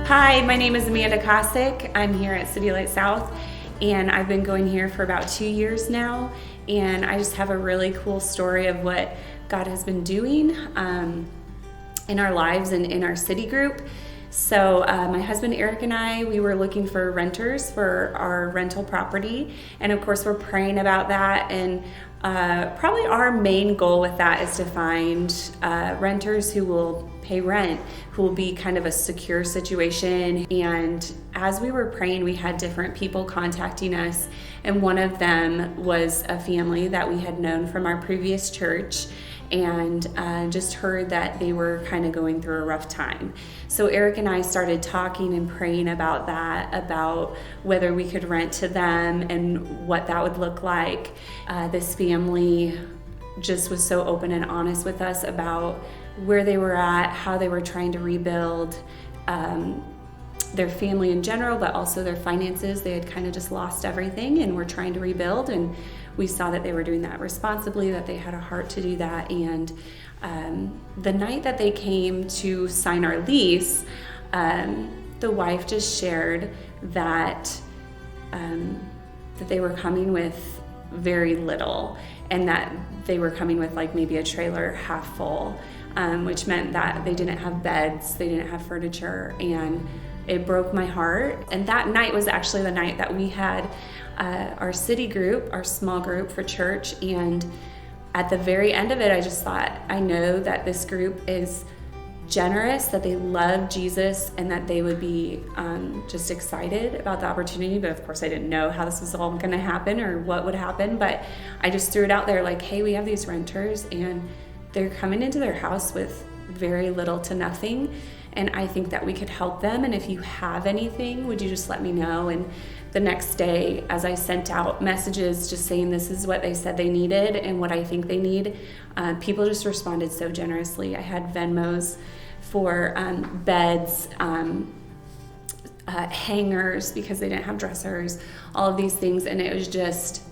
Hi, my name is Amanda Kosick. I'm here at Citylight South, and I've been going here for about 2 years now, and I just have a really cool story of what God has been doing in our lives and in our city group. So my husband Eric and I, we were looking for renters for our rental property, and of course we're praying about that, and probably our main goal with that is to find renters who will pay rent, who will be kind of a secure situation. And as we were praying, we had different people contacting us, and one of them was a family that we had known from our previous church, and just heard that they were kind of going through a rough time. So Eric and I started talking and praying about that, about whether we could rent to them and what that would look like. This family just was so open and honest with us about where they were at, how they were trying to rebuild their family in general, but also their finances. They had kind of just lost everything and were trying to rebuild, and we saw that they were doing that responsibly, that they had a heart to do that. And the night that they came to sign our lease, the wife just shared that they were coming with very little, and that they were coming with like maybe a trailer half full, which meant that they didn't have beds, they didn't have furniture, and it broke my heart. And that night was actually the night that we had our city group, our small group for church. And at the very end of it, I just thought, I know that this group is generous, that they love Jesus, and that they would be just excited about the opportunity. But of course, I didn't know how this was all going to happen or what would happen. But I just threw it out there like, hey, we have these renters, and they're coming into their house with very little to nothing, and I think that we could help them. And if you have anything, would you just let me know? And the next day, as I sent out messages just saying this is what they said they needed and what I think they need, people just responded so generously. I had Venmos for beds, hangers because they didn't have dressers, all of these things, and it was just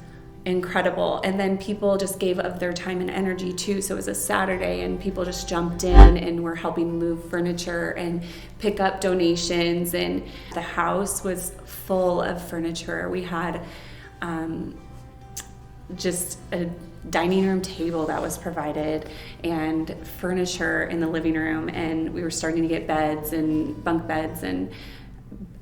incredible. And then people just gave of their time and energy too. So it was a Saturday, and people just jumped in and were helping move furniture and pick up donations, and the house was full of furniture. We had just a dining room table that was provided and furniture in the living room, and we were starting to get beds and bunk beds and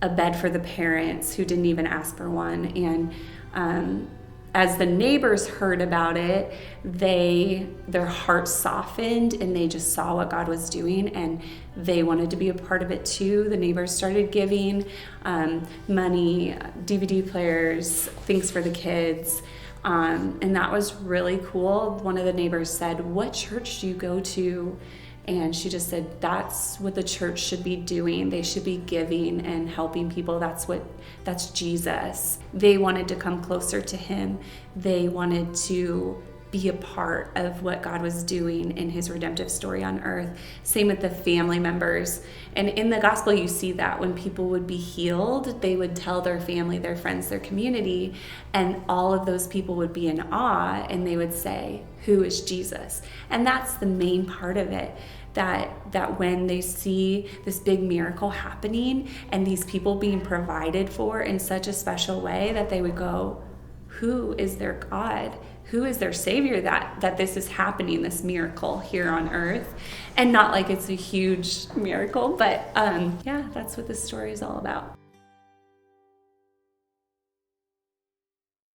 a bed for the parents who didn't even ask for one. And as the neighbors heard about it, their hearts softened, and they just saw what God was doing, and they wanted to be a part of it too. The neighbors started giving money, DVD players, things for the kids, and that was really cool. One of the neighbors said, "What church do you go to?" And she just said, that's what the church should be doing. They should be giving and helping people. That's Jesus. They wanted to come closer to him. They wanted to be a part of what God was doing in his redemptive story on earth. Same with the family members. And in the gospel, you see that when people would be healed, they would tell their family, their friends, their community, and all of those people would be in awe, and they would say, who is Jesus? And that's the main part of it. That when they see this big miracle happening and these people being provided for in such a special way, that they would go, who is their God? Who is their Savior that this is happening, this miracle here on earth? And not like it's a huge miracle, but yeah, that's what this story is all about.